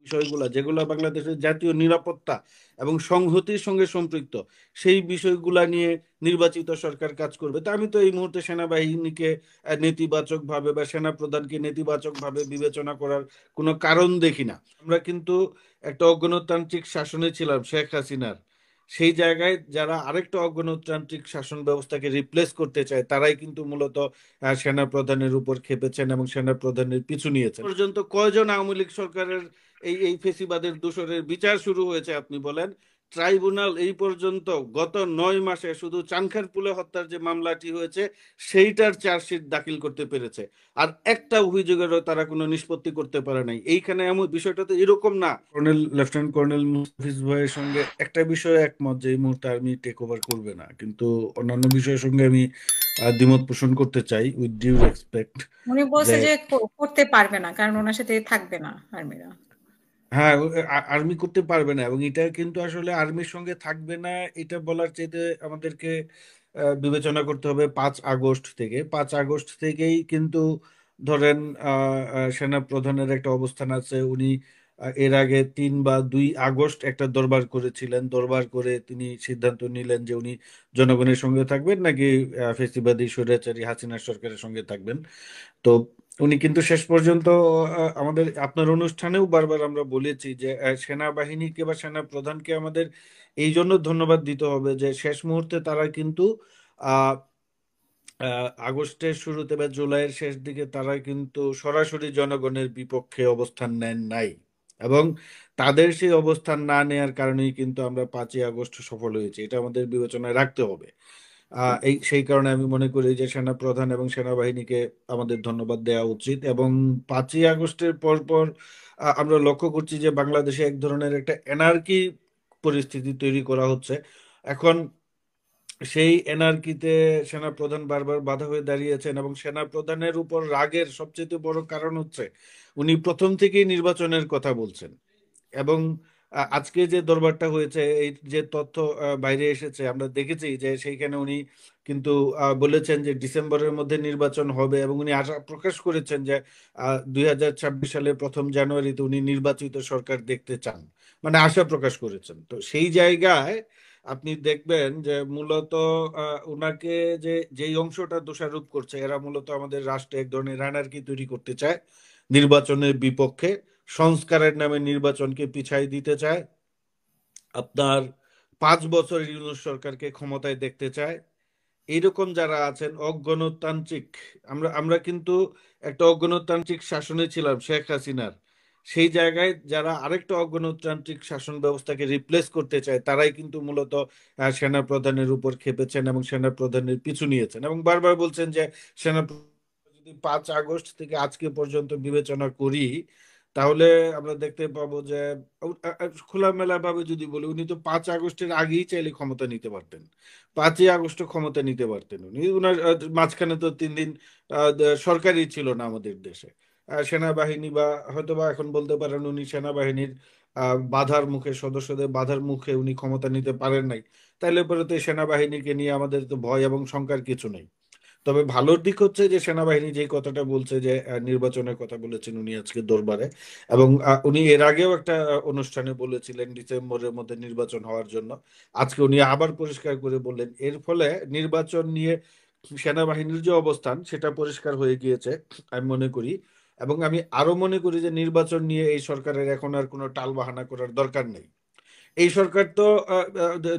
বিষয়গুলা যেগুলো বাংলাদেশের জাতীয় নিরাপত্তা এবং সংহতির সঙ্গে সম্পৃক্ত, সেই বিষয়গুলা নিয়ে নির্বাচিত সরকার কাজ করবে। তা আমি তো এই মুহূর্তে সেনাবাহিনীকে নেতিবাচক ভাবে বা সেনা প্রধানকে নেতিবাচক ভাবে বিবেচনা করার কোনো কারণ দেখি না। আমরা কিন্তু একটা অগণতান্ত্রিক শাসনে ছিলাম শেখ হাসিনার, সেই জায়গায় যারা আরেকটা অগণতান্ত্রিক শাসন ব্যবস্থাকে রিপ্লেস করতে চায় তারাই কিন্তু মূলত সেনা প্রধানের উপর খেপেছেন এবং সেনা প্রধানের পিছু নিয়েছেন। পর্যন্ত কয়জন আওয়ামী লীগ সরকারের এই ফেসিবাদের দোষরের বিচার শুরু হয়েছে আপনি বলেন? ট্রাইব্যুনাল এই পর্যন্ত গত 9 মাসে শুধু চানখারপুলে হত্যার যে মামলাটি হয়েছে সেইটার চার্জশিট দাখিল করতে পেরেছে, আর একটা অভিযোগেরও তারা কোনো নিষ্পত্তি করতে পারে নাই। এইখানে এমন বিষয়টা তো এরকম না। লেফটেন্যান্ট কর্নেল মুস্তাফিজ ভাইয়ের সঙ্গে একটা বিষয়ে একমত যে এই মুহূর্তে আর্মি টেক ওভার করবে না, কিন্তু অন্যান্য বিষয়ের সঙ্গে আমি দ্বিমত পোষণ করতে চাই উইথ ডিউ রেসপেক্ট। উনি বলছে যে যে করতে পারবে না, কারণ ওনার সাথে থাকবে না আর্মিরা। হ্যাঁ, আর্মি করতে পারবে না, এবং এটা কিন্তু আসলে আর্মির সঙ্গে থাকবে না এটা বলার চাইতে আমাদেরকে বিবেচনা করতে হবে 5 আগস্ট থেকে। 5 আগস্ট থেকেই কিন্তু ধরেন সেনা প্রধানের একটা অবস্থান আছে। উনি এর আগে 3 বা 2 আগস্ট একটা দরবার করেছিলেন, দরবার করে তিনি সিদ্ধান্ত নিলেন যে উনি জনগণের সঙ্গে থাকবেন নাকি ফেসিবাদী স্বৈরাচারী হাসিনা সরকারের সঙ্গে থাকবেন। তো উনি কিন্তু শেষ পর্যন্ত আমাদের আপনার অনুষ্ঠানেও বারবার আমরা বলেছি যে সেনাবাহিনীকে বা সেনা প্রধানকে আমাদের এই জন্য ধন্যবাদ দিতে হবে যে শেষ মুহূর্তে তারা কিন্তু আহ আগস্টের শুরুতে বা জুলাইয়ের শেষ দিকে তারা কিন্তু সরাসরি জনগণের বিপক্ষে অবস্থান নেন নাই, এবং তাদের সেই অবস্থান না নেয়ার কারণেই কিন্তু আমরা 5ই আগস্ট সফল হয়েছি, এটা আমাদের বিবেচনায় রাখতে হবে। এই সেই কারণে আমি মনে করি যে সেনা প্রধান এবং সেনাবাহিনীকে আমাদের ধন্যবাদ দেওয়া উচিত। এবং 5ই আগস্টের পর পর আমরা লক্ষ্য করছি যে বাংলাদেশে এক ধরনের একটা এনার্কি পরিস্থিতি তৈরি করা হচ্ছে এখন। সেই এনার্কিতে সেনা প্রধান বারবার বাধা হয়ে দাঁড়িয়েছেন, এবং সেনা প্রধানের উপর রাগের সবচেয়ে বড় কারণ হচ্ছে উনি প্রথম থেকেই নির্বাচনের কথা বলছেন। এবং আজকে যে দরবারটা হয়েছে, এই যে তথ্য বাইরে এসেছে আমরা দেখেছি যে সেইখানে উনি কিন্তু বলেছেন যে ডিসেম্বরের মধ্যে নির্বাচন হবে, এবং উনি আশা প্রকাশ করেছেন যে 2026 সালের 1ম জানুয়ারিতে উনি নির্বাচিত সরকার দেখতে চান, মানে আশা প্রকাশ করেছেন। তো সেই জায়গায় আপনি দেখবেন যে মূলত ওনাকে যে যেই অংশটা দোষারোপ করছে এরা মূলত আমাদের রাষ্ট্রে এক ধরনের অ্যানার্কি তৈরি করতে চায়, নির্বাচনের বিপক্ষে, সংস্কারের নামে নির্বাচনকে পিছাই দিতে চায়, আপনার 5 বছর ইউনূস সরকারকে ক্ষমতায় দেখতে চায়। এইরকম যারা আছেন অগণতান্ত্রিক, আমরা আমরা কিন্তু একটা অগণতান্ত্রিক শাসনে ছিলাম শেখ হাসিনার, সেই জায়গায় যারা আরেকটা অগণতান্ত্রিক শাসন ব্যবস্থাকে রিপ্লেস করতে চায় তারাই কিন্তু মূলত সেনা প্রধানের উপর খেপেছেন এবং সেনা প্রধানের পিছু নিয়েছেন, এবং বারবার বলছেন যে সেনা যদি 5 আগস্ট থেকে আজকে পর্যন্ত বিবেচনা করি তাহলে আমরা দেখতে পাবো যে খোলামেলা ভাবে যদি বলি উনি তো 5 আগস্টের আগেই চাইলে ক্ষমতা নিতে পারতেন। 5ই আগস্ট ক্ষমতা নিতে পারতেন উনি, উনার মাঝখানে তো 3 দিন সরকারই ছিল না আমাদের দেশে। সেনাবাহিনী বা হয়তোবা এখন বলতে পারেন উনি সেনাবাহিনীর বাধার মুখে, সদস্যদের বাধার মুখে উনি ক্ষমতা নিতে পারেন নাই। তাইলে পরে তো এই সেনাবাহিনীকে নিয়ে আমাদের তো ভয় এবং শঙ্কার কিছু নেই। তবে ভালোর দিক হচ্ছে যে সেনাবাহিনী যে কথাটা বলছে যে নির্বাচনের কথা বলেছেন উনি আজকে দরবারে, এবং উনি এর আগেও একটা অনুষ্ঠানে বলেছিলেন ডিসেম্বরের মধ্যে নির্বাচন হওয়ার জন্য। আজকে উনি আবার পরিষ্কার করে বললেন, এর ফলে নির্বাচন নিয়ে সেনাবাহিনীর যে অবস্থান সেটা পরিষ্কার হয়ে গিয়েছে আমি মনে করি। এবং আমি আরো মনে করি যে নির্বাচন নিয়ে এই সরকারের এখন আর কোনো টালবাহানা করার দরকার নেই। এই সরকার তো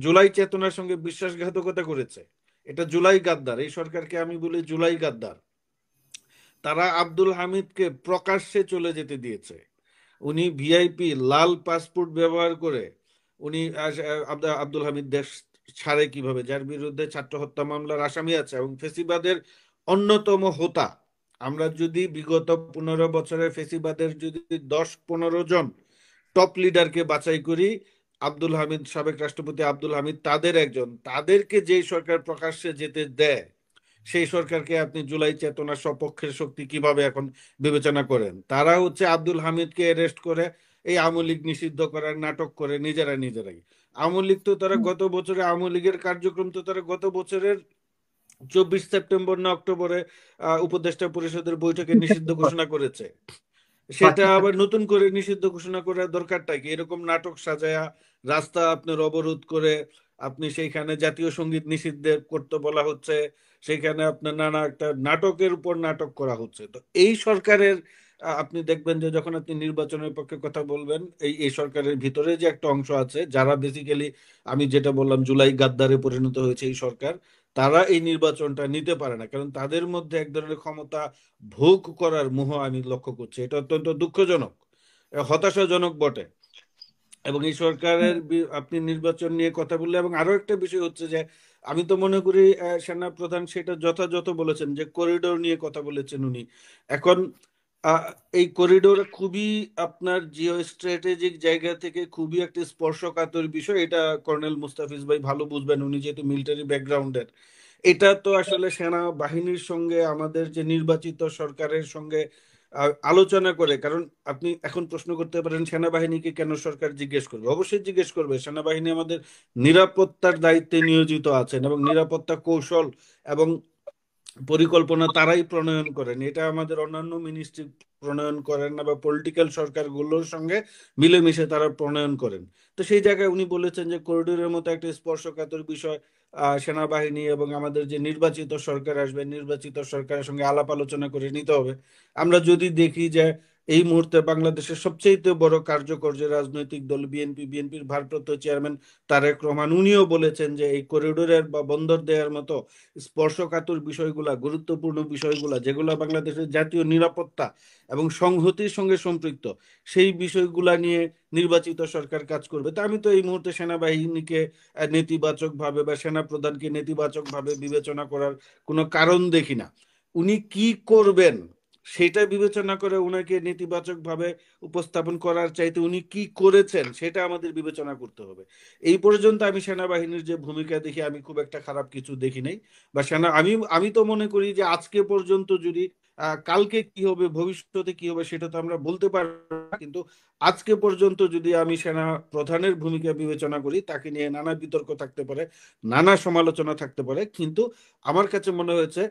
জুলাই চেতনার সঙ্গে বিশ্বাসঘাতকতা করেছে, এটা জুলাই গাদ্দার, এই সরকারকে আমি বলি জুলাই গাদ্দার। তারা আব্দুল হামিদকে প্রকাশ্যে চলে যেতে দিয়েছে। উনি ভিআইপি লাল পাসপোর্ট ব্যবহার করে উনি আব্দুল হামিদ দেশ ছাড়ে কিভাবে, যার বিরুদ্ধে ছাত্র হত্যা মামলার আসামি আছে এবং ফেসিবাদের অন্যতম হোতা। আমরা যদি বিগত 15 বছরের ফেসিবাদের যদি 10-15 জন টপ লিডারকে বাছাই করি, আব্দুল হামিদ, সাবেক রাষ্ট্রপতি আব্দুল হামিদ তাদের একজন। তাদেরকে যেই সরকার প্রকাশ্যে যেতে দেয় সেই সরকারকে আপনি জুলাই চেতনার সপক্ষের শক্তি কিভাবে এখন বিবেচনা করেন? তারা হচ্ছে আব্দুল হামিদকে অ্যারেস্ট করে এই আওয়ামী লীগ নিষিদ্ধ করার নাটক করে নিজেরা নিজেরাই। আওয়ামী লীগ তো তারা গত বছরে আওয়ামী লীগের কার্যক্রম তো তারা গত বছরের 24 সেপ্টেম্বর না অক্টোবরে উপদেষ্টা পরিষদের বৈঠকে নিষিদ্ধ ঘোষণা করেছে। সেটা বাকি আবার নতুন করে নিষিদ্ধ ঘোষণা করার দরকারটা কি? এরকম নাটক সাজায়া রাস্তা আপনার অবরোধ করে আপনি সেইখানে জাতীয় সঙ্গীত নিষিদ্ধ করতে বলা হচ্ছে, সেইখানে আপনার নানা একটা নাটকের উপর নাটক করা হচ্ছে। তো এই সরকারের আপনি দেখবেন যে যখন আপনি নির্বাচনের পক্ষে কথা বলবেন, এই সরকারের ভিতরে যে একটা অংশ আছে যারা বেসিক্যালি, আমি যেটা বললাম জুলাই গাদ্দারে পরিণত হয়েছে এই সরকার, তারা এই নির্বাচনটা নিতে পারে না, কারণ তাদের মধ্যে এক ধরনের ক্ষমতা ভোগ করার মোহ আমি লক্ষ্য করছি। এটা অত্যন্ত দুঃখজনক, হতাশাজনক বটে। এবং এই সরকারের আপনি নির্বাচন নিয়ে কথা বললে, এবং আরো একটা বিষয় হচ্ছে যে আমি তো মনে করি সেনা প্রধান সেটা যথাযথ বলেছেন যে করিডোর নিয়ে কথা বলেছেন উনি। এখন আহ, এই করিডোর খুবই আপনার জিও স্ট্র্যাটেজিক জায়গা থেকে খুবই একটা স্পর্শকাতর বিষয়। এটা কর্নেল মুস্তাফিজ ভাই ভালো বুঝবেন, উনি যেহেতু মিলিটারি ব্যাকগ্রাউন্ডের। এটা তো আসলে সেনা বাহিনীর সঙ্গে আমাদের যে নির্বাচিত সরকারের সঙ্গে আলোচনা করে। কারণ আপনি এখন প্রশ্ন করতে পারেন সেনাবাহিনীকে কেন সরকার জিজ্ঞেস করবে? অবশ্যই জিজ্ঞেস করবে। সেনাবাহিনী আমাদের নিরাপত্তার দায়িত্বে নিয়োজিত আছেন, এবং নিরাপত্তা কৌশল এবং পরিকল্পনা তারাই প্রণয়ন করেন। এটা আমাদের অন্যান্য মিনিস্ট্রি প্রণয়ন করেন না, বা পলিটিক্যাল সরকারগুলোর সঙ্গে মিলেমিশে তারা প্রণয়ন করেন। তো সেই জায়গায় উনি বলেছেন যে করিডোরের মতো একটা স্পর্শকাতর বিষয় সেনাবাহিনী এবং আমাদের যে নির্বাচিত সরকার আসবে, নির্বাচিত সরকারের সঙ্গে আলাপ আলোচনা করে নিতে হবে। আমরা যদি দেখি যে এই মুহূর্তে বাংলাদেশের সবচেয়ে বড় কার্যকর যে রাজনৈতিক দল বিএনপি, বিএনপির ভারপ্রাপ্ত চেয়ারম্যান তারেক রহমান, উনিও বলেছেন যে এই করিডোরের বা বন্দর দেওয়ার মতো স্পর্শকাতর বিষয়গুলা, গুরুত্বপূর্ণ বিষয়গুলা যেগুলো বাংলাদেশের জাতীয় নিরাপত্তা এবং সংহতির সঙ্গে সম্পৃক্ত, সেই বিষয়গুলা নিয়ে নির্বাচিত সরকার কাজ করবে। তা আমি তো এই মুহূর্তে সেনাবাহিনীকে নেতিবাচক ভাবে বা সেনা প্রধানকে নেতিবাচক ভাবে বিবেচনা করার কোনো কারণ দেখি না। উনি কি করবেন সেটা বিবেচনা করে উনাকে নেতিবাচক ভাবে উপস্থাপন করার চাইতে উনি কি করেছেন সেটা আমাদের বিবেচনা করতে হবে। এই পর্যন্ত আমি সেনাবাহিনীর যে ভূমিকা দেখি, আমি খুব একটা খারাপ কিছু দেখি নাই। বা সেনা আমি আমি তো মনে করি যে আজকে পর্যন্ত যদি কালকে কি হবে, ভবিষ্যতে কি হবে সেটা তো আমরা বলতে পারবো না, কিন্তু আজকে পর্যন্ত যদি আমি সেনা প্রধানের ভূমিকা বিবেচনা করি, তাকে নিয়ে নানা বিতর্ক থাকতে পারে, নানা সমালোচনা থাকতে পারে, কিন্তু আমার কাছে মনে হয়েছে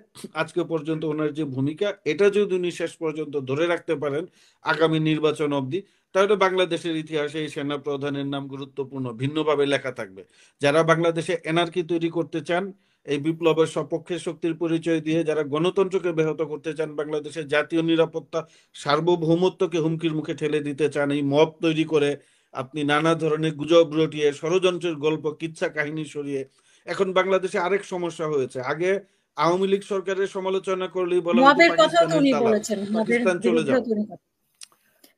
আজকে পর্যন্ত ওনার যে ভূমিকা, এটা যদি উনি শেষ পর্যন্ত ধরে রাখতে পারেন আগামী নির্বাচন অবধি, তাহলে বাংলাদেশের ইতিহাসে এই সেনা প্রধানের নাম গুরুত্বপূর্ণ ভিন্নভাবে লেখা থাকবে। যারা বাংলাদেশে এনার্কি তৈরি করতে চান, এই বিপ্লবের সপক্ষে শক্তির পরিচয় দিয়ে যারা গণতন্ত্রকে ব্যাহত করতে চান, বাংলাদেশের জাতীয় নিরাপত্তা সার্বভৌমত্বকে হুমকির মুখে ঠেলে দিতে চান, এই মব তৈরি করে আপনি নানা ধরনের গুজব রটিয়ে ষড়যন্ত্রের গল্প কিচ্ছা কাহিনী সরিয়ে, এখন বাংলাদেশে আরেক সমস্যা হয়েছে। আগে আওয়ামী লীগ সরকারের সমালোচনা করলেই বলা হতো মবের কথাও তো পাকিস্তানের উনি দালাল, বলেছেন, মবের পাকিস্তান চলে বিরুদ্ধেও যাও। তো উনি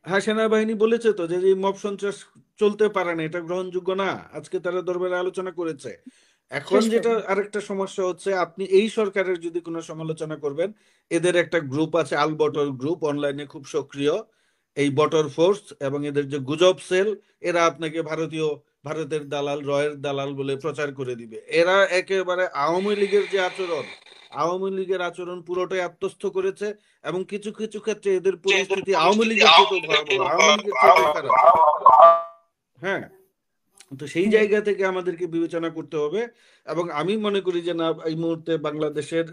হ্যাঁ, সেনাবাহিনী বলেছে তো যে এই মব সন্ত্রাস চলতে পারে না, এটা গ্রহণযোগ্য না। আজকে তারা দরবারে আলোচনা করেছে। এখন শেষ যেটা করবেন। আরেকটা সমস্যা হচ্ছে, আপনি এই সরকারের যদি কোনো সমালোচনা করবেন, এদের একটা গ্রুপ আছে আল বটর গ্রুপ, অনলাইনে খুব সক্রিয়, এই বটর ফোর্স এবং এদের যে গুজব সেল, এরা আপনাকে ভারতের দালাল, রয়ের দালাল বলে প্রচার করে দিবে। এরা একেবারে আওয়ামী লীগের যে আচরণ, আওয়ামী লীগের আচরণ পুরোটাই আত্মস্থ করেছে। এবং কিছু কিছু ক্ষেত্রে এদের এদের পরিস্থিতি আওয়ামী পরিস্থিতি লীগের আওয়ামী চেয়েতেও লীগের ভয়াবহ, চেয়ে আওয়ামী লীগের চেয়েতেও খারাপ। ভয়াবহ। হ্যাঁ, তো সেই হুম। জায়গা থেকে আমাদেরকে বিবেচনা করতে হবে। এবং আমি মনে করি যে না, এই মুহূর্তে বাংলাদেশের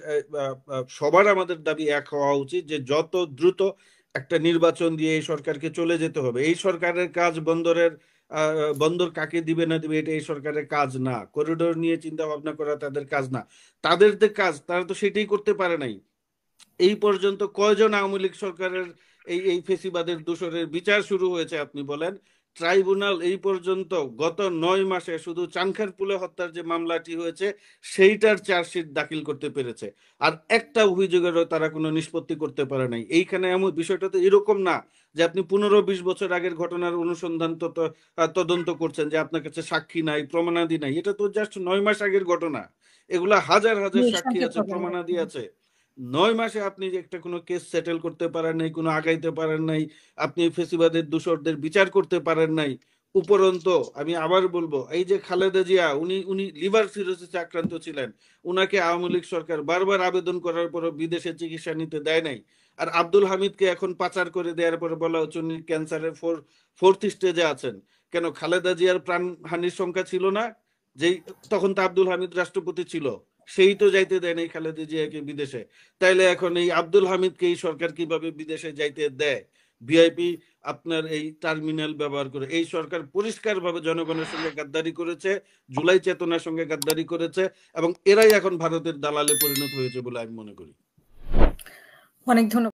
সবার আমাদের দাবি এক হওয়া উচিত যে যত দ্রুত একটা নির্বাচন দিয়ে এই সরকারকে চলে যেতে হবে। এই সরকারের কাজ বন্দর কাকে দিবে না দিবে এটা এই সরকারের কাজ না, করিডোর নিয়ে চিন্তা ভাবনা করা তাদের কাজ না। তাদের যে কাজ তারা তো সেটাই করতে পারে নাই। এই পর্যন্ত কয়জন আওয়ামী লীগ সরকারের এই এই ফেসিবাদের দোষরের বিচার শুরু হয়েছে আপনি বলেন? ট্রাইব্যুনাল এই পর্যন্ত গত 9 মাসে শুধু চানখারপুলে হত্যার যে মামলাটি হয়েছে সেইটার চার্জশিট দাখিল করতে পেরেছে, আর একটা অভিযোগেরও তারা কোনো নিষ্পত্তি করতে পারে নাই। এইখানে এমন বিষয়টা তো এরকম না যে আপনি 15-20 বছর আগের ঘটনার অনুসন্ধান তদন্ত করছেন, যে আপনার কাছে সাক্ষী নাই, প্রমাণাদি নাই। এটা তো জাস্ট 9 মাস আগের ঘটনা। এগুলা হাজার হাজার সাক্ষী নিঃসন্দেহে আছে, প্রমাণ প্রমাণাদি করতে আছে। 9 মাসে আপনি যে একটা কোনো কেস সেটেল করতে পারেন নাই, কোনো আগাইতে পারেন নাই, আপনি ফেসিবাদের দোষরদের বিচার করতে পারেন নাই। উপরন্ত আমি আবার বলবো, এই যে খালেদা জিয়া, উনি উনি লিভার সিরোসিসে আক্রান্ত ছিলেন। উনাকে আওয়ামী লীগ সরকার বারবার আবেদন করার পরও বিদেশে চিকিৎসা নিতে দেয় নাই। আর আব্দুল হামিদকে এখন পাচার করে দেওয়ার পরে বলা হচ্ছে উনি ক্যান্সারের ফোর্থ স্টেজে আছেন। কেন খালেদা জিয়ার প্রাণহানির সংখ্যা ছিল না? যেই তখন তো আব্দুল হামিদ রাষ্ট্রপতি ছিল, সেই তো যাইতে দেয় নাই খালেদা জিয়াকে বিদেশে। তাইলে এখন এই আব্দুল হামিদকে এই সরকার কিভাবে বিদেশে যাইতে দেয়? ভিআইপি আপনার এই টার্মিনাল ব্যবহার করে। এই সরকার পরিষ্কারভাবে জনগণের সঙ্গে গাদ্দারি করেছে, জুলাই চেতনার সঙ্গে গাদ্দারি করেছে, এবং এরাই এখন ভারতের দালালে পরিণত হয়েছে বলে আমি মনে করি। অনেক ধন্যবাদ।